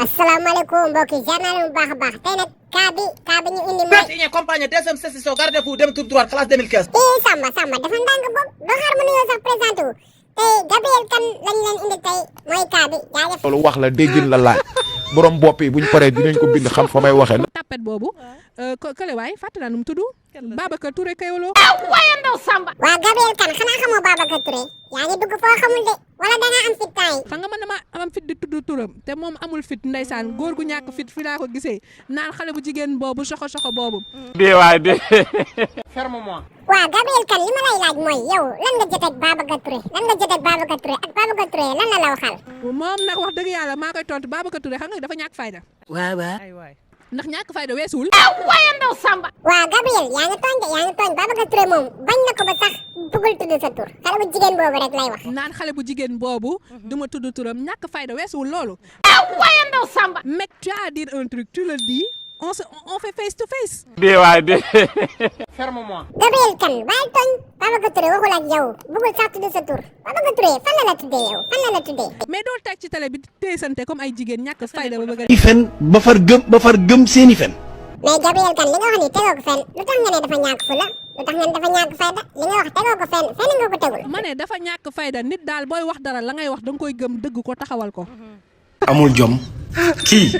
asalaamaaleykum mbokk yi jaar naa leen bu baax a baax tey nag kaa bi ñu indi mooy. Union compagnie deuxième session gardez-vous dem tout droit classe 2015. Samba dafa ndànk bopp doo xaar ma nuyoo sax présenté wu tey Gabriel Kane lañ leen indi tey mooy kaa bi jaajëf. loolu wax la déggin la laaj borom bopp yi buñ paree dinañ ko bind xam fa may waxee. tapet boobu kële waay fàtte naa nu mu tudd Babacar Touré Kayolo. waaye ndaw Samba. waa Gabriel Kane xanaa xamoo Babacar Touré yaa ngi dugg foo xamul de wala da nga am fit temps yi. xam nga man dama am fit di tudd turam te moom amul fit ndeysaan góor gu ñàkk fit fi laa ko gisee naan xale bu jigéen boobu soxo boobu. dee waay dee. ferme-moi. waa Gabriel Kane li ma lay laaj mooy yow lan nga jot ak Babacar Touré lan nga jot ak Babacar Touré ak Babacar Touré lan la waxal. moom nag wax dëgg yàlla maa koy tontu Babacar Touré xam nga dafa ñàkk fayda. waaw. ndax ñàkk fayda weesuwul. waaye ndaw Samba. waa Gabriel yaa ngi tooñ Babacar Touré moom bañ na ko ba sax bëggul tudd sa tur xale bu jigéen boobu rek lay wax. naan xale bu jigéen boobu. du ma tudd turam ñàkk fayda weesuwul loolu. waaye ndaw Samba. mec tu as à dire un truc tu le dis on fait face to face. dee waay dee. ferme-moi. Gabriel Kane bàyyi tooñ Babacar Touré waxul ak yow bëggul sax tudd sa tur Babacar Touré fan la tuddee yow fan la tuddee. mais doo teg ci télé bi téesante comme ay jigéen ñàkk fayda ba bëgg a. fen ba far gëm seeni fen. mais Gabriel Kane li nga wax ni tegoo ko fenn lu tax nga ne dafa ñàkk fula lu tax nga ne dafa ñàkk fayda li nga wax tegoo ko fenn nga ko tegul. ma ne dafa ñàkk fayda nit daal booy wax dara la ngay wax da nga koy gëm dëgg ko taxawal ko. amul jom kii.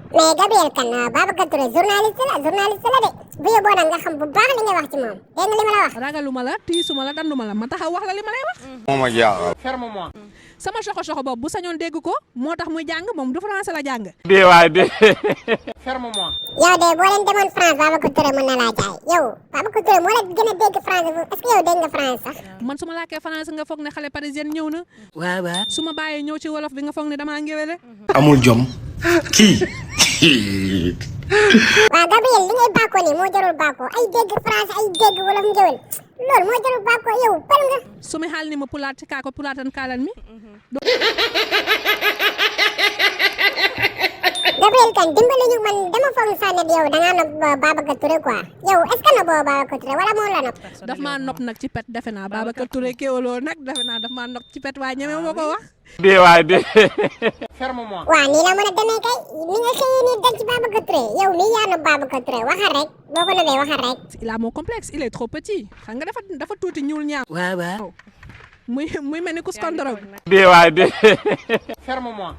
mais Gabriel Kane Babacar Touré journaliste la de bu yóbboo nag nga xam bu baax li nga wax ci moom dégg nga li ma la wax. ragaluma la tiisuma la danduma la ma taxaw wax la li ma lay wax. moom ak yàlla. ferme-moi. sama soxo boobu bu sañoon dégg ko moo tax muy jàng moom du français la jàng. dee waay dee. ferme-moi. yow de boo leen demoon France Babacar Touré mën na laa jaay yow Babacar Touré moo la gën a dégg français est-ce que yow dégg nga français sax. man su ma làkkee français nga foog ne xale parisienne ñëw na. waaw. su ma bàyyee ñëw ci wolof bi nga foog ne damaa ngéwéle. amul jom kii. waaw Gabriel li ngay bàkkoo nii moo jarul bàkkoo ay dégg français ay dégg wolof ngéwél loolu moo jarul bàkkoo yow pël nga. su mi xaal ni ma pulaat ci kaako pulaatan kaalan mi. Gabriel Kane dimbali ñu man dama foog saa ne yow da ngaa nopp Babacar Touré quoi yow est-ce que noppoo Babacar Touré wala moom la nopp. daf maa nopp nag ci pet defe naa Babacar Touré kéwaloo nag defe naa daf maa nopp ci pet waaye ñeme moo ko wax. dee waay dee. ferme-moi. waaw nii la mën a demee kay ni nga xëyee nii denc Babacar Touré yow mii yaa nopp Babacar Touré waxal rek boo ko nobee waxal rek. il a mon complexe il est trop petit xam nga dafa tuuti ñuul ñaaw. waaw. muy mel ni ku skondorog. dee waay dee. ferme-moi.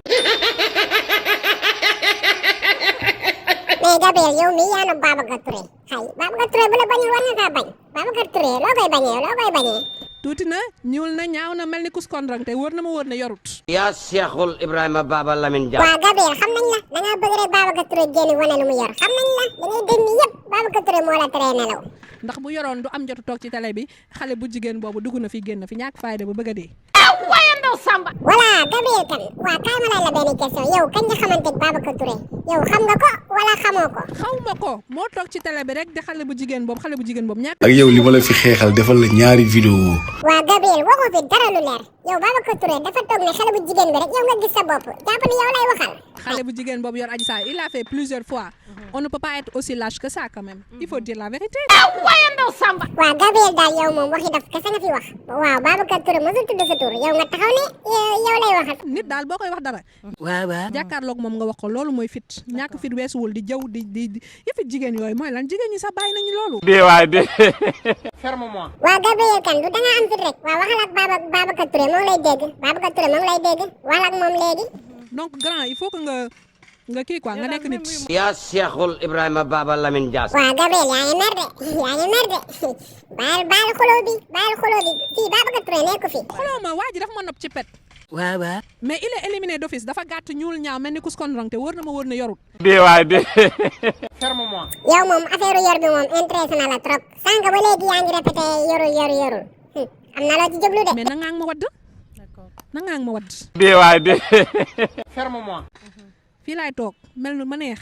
mais Gabriel yow mii yaa nopp Babacar Touré xay Babacar Touré bu la bañul war nga kaa bañ Babacar Touré loo koy bañee. tuuti na ñuul na ñaaw na mel ni ku skondorog te wóor na ma wóor na yorut. yaa Cheikhul Ibrahima Baba Lamine Dia. waaw Gabriel xam nañ la da ngaa bëgg rek Babacar Touré génn wane lu mu yor xam nañ la da ngay dégg ni yëpp Babacar Touré moo la teree nelaw. ndax bu yoroon du am jotu toog ci télé bi xale bu jigéen boobu dugg na fi génn fi ñàkk fayda ba bëgg a dee. voilà Gabriel Kane waa kaay ma laaj la benn question yow kañ nga xamante ak Babacar Touré yow xam nga ko wala xamoo ko. xawma ko moo toog ci télé bi rek di xale bu jigéen boobu ñàkk. ak yow li ma la fi xeexal defal la ñaari vidéo. waa Gabriel waxoo fi dara lu leer yow Babacar Touré dafa toog ne xale bu jigéen bi rek yow nga gis sa bopp jàpp ni yow lay waxal. xale bu jigéen boobu yor Adji Sarr il a fait plusieurs fois on ne peut pas être aussi lâche que ça quand même il faut dire la vérité. waa Gabriel daal yow moom waxi daf kese nga fi wax waaw Babacar Touré mosul tudd sa tur yow nga taxaw ne yow lay waxal. nit daal boo koy wax dara. waaw. jàkkaarloog moom nga wax ko loolu mooy fit ñàkk fit weesuwul di jëw di yëfi jigéen yooyu mooy lan jigéen ñi sax bàyyi nañu loolu. dee waay dee. ferme-moi. waa Gabriel Kane du da nga am fit rek waa waxal ak Babacar Touré moo ngi lay dégg Babacar Touré moo ngi lay dégg waxal ak moom léegi. donc grand il faut que nga kii quoi nga nekk nit. yaa Cheikhul Ibrahima Baba Lamine Dia. waa Gabriel yaa ngi mer de baal xuloo bi fii Babacar Touré nekk fi. xuloo ma waa ji dafa ma nopp ci pet. waaw. mais il est éliminé d'office dafa gàtt ñuul ñaaw mel ni ku skondorong te wóor na ma wóor na yorut. dee waay dee. ferme-moi. yow moom affaire yor bi moom intéressé na la trop sànq ba léegi yaa ngi répété yorul am na loo ci jublu de. mais na ngaa ma wadd. na ngaa ma wadd. dee waay dee. ferme-moi. fii laay toog mel nu ma neex.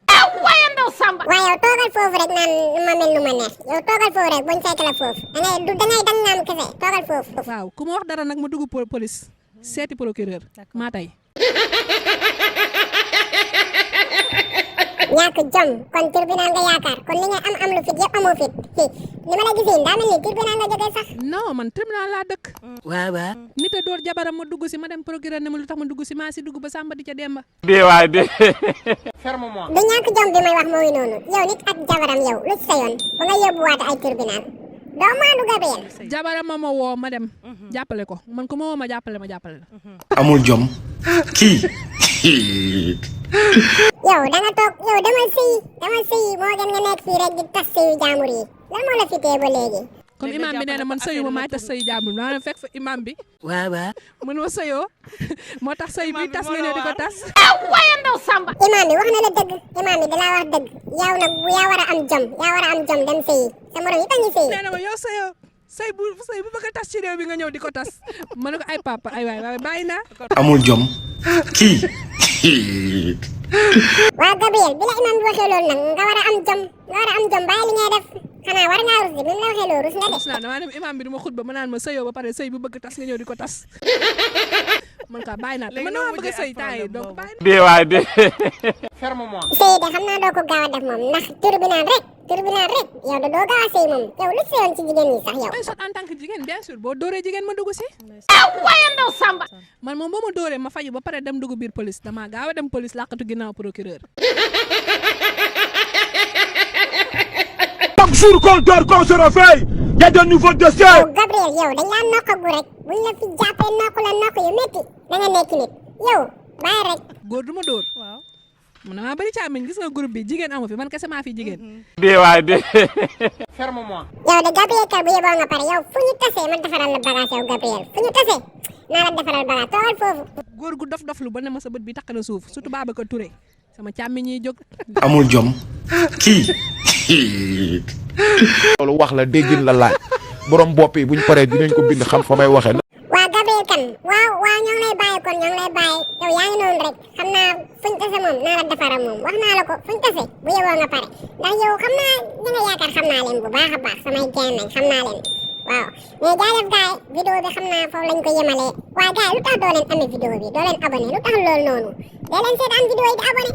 waaye yow toogal foofu rek naan ma mel nu ma neex yow toogal foofu rek buñ fekk la foofu dangay dang naam kese toogal foofu. waaw ku ma wax dara nag ma dugg police seeti procureur maa tey. ñàkk jom kon tribunal nga yaakaar kon li nga am lu fit yëpp amoo fit ni ma la gisee daa mel ni tribunal nga jógee sax. non man tribunal laa dëkk. waaw waaw. nit a door jabaram ma dugg si ma dem procureur ne ma lu tax ma dugg si maa si dugg ba Samba di ca Demba. Ferme-moi. du ñàkk jom bi may wax mooy noonu yow nit ak jabaram yow lu ci sa yoon ba nga yóbbuwaate ay tribunal doo maandu Gabriel. jabaram ma woo ma dem jàppale ko man ko ma woo ma jàppale la. amul jom kii yow da nga toog yow dama sëyi moo gën nga nekk fii rek di tas sëyu jaamur yi lan moo la fitee ba léegi. comme imam bi nee na man sëyu ma maay tas sëyu jàmbur maanaam fekk fa imam bi. waaw waaw. mën ma sëyoo moo tax sëy bi tas nga ñëw di ko tas. imam bi wax na la dëgg imam bi dalaa wax dëgg yow nag yaa war a am jom dem sëyi sa morom yi ngi sëyi. nee na ma yow sëyoo sëy bu bëgg a tas ci réew bi nga ñëw di ko tas ma ne ko ay papa ay waay bàyyi naa. amul jom kii waaw Gabriel bi la imam bi waxee loolu nag nga war a am jom bàyyi li ngay def xanaa war ngaa rus de bi mu la waxee loolu rus nga de. rus naa damaa dem imam bi du ma xutba ma naan ma sëyoo ba pare sëy bu bëgg tas nga ñëw di ko tas man ka bàyyi naa te man dama bëgg a sëy temps yi donc bàyyi naa. Ferme-moi. sëy de xam naa doo ko gaaw a def moom ndax tribunal rek yow de doo gaaw a sëy moom yow lu sëyoon ci jigéen ñi sax yow. may sot en tant que jigéen bien sûr boo dóoree jigéen ma dugg si. man moom boo ma dóoree ma fayu ba pare dem dugg biir police dama gaaw a dem police làqatu ginnaaw procureur. Chaque jour qu'on dort, qu'on se réveille, il y a de nouveaux dossiers. yow Gabriel yow dañ laa nokkagu rek buñ la fi jàppee nokk yu métti da nga nekk nit yow bàyyi rek. góor du ma dóor. waaw man damaa bëri càmmiñ gis nga groupe bi jigéen amu fi man kese maa fi jigéen. Ferme-moi. yow de Gabriel kër bu yeboo nga pare yow fu ñu tasee man defaral la bagage yow Gabriel fu ñu tasee naa la defaral bagage toogal foofu. góor gu dof lu ba ne ma sa bët bi takk na suuf surtout Babacar Touré sama càmmiñ yi jóg. amul jom kii loolu wax la déggin la laaj borom bopp yi buñ paree dinañ ko bind xam fa may waxee. waa Gabriel kan waaw ñoo ngi lay bàyyi kon yow yaa ngi noonu rek xam naa fuñ tase moom naa la defaral moom wax naa la ko fuñ tase bu yeboo nga pare ndax yow xam naa ñi nga yaakaar xam naa leen bu baax a baax samay geen nañ xam naa leen waaw mais jaajëf gaay vidéo bi xam naa foofu lañ ko yemalee waa gaay lu tax doo leen amee vidéo bi doo leen abonné lu tax loolu noonu doo leen seetaan vidéo yi di abonné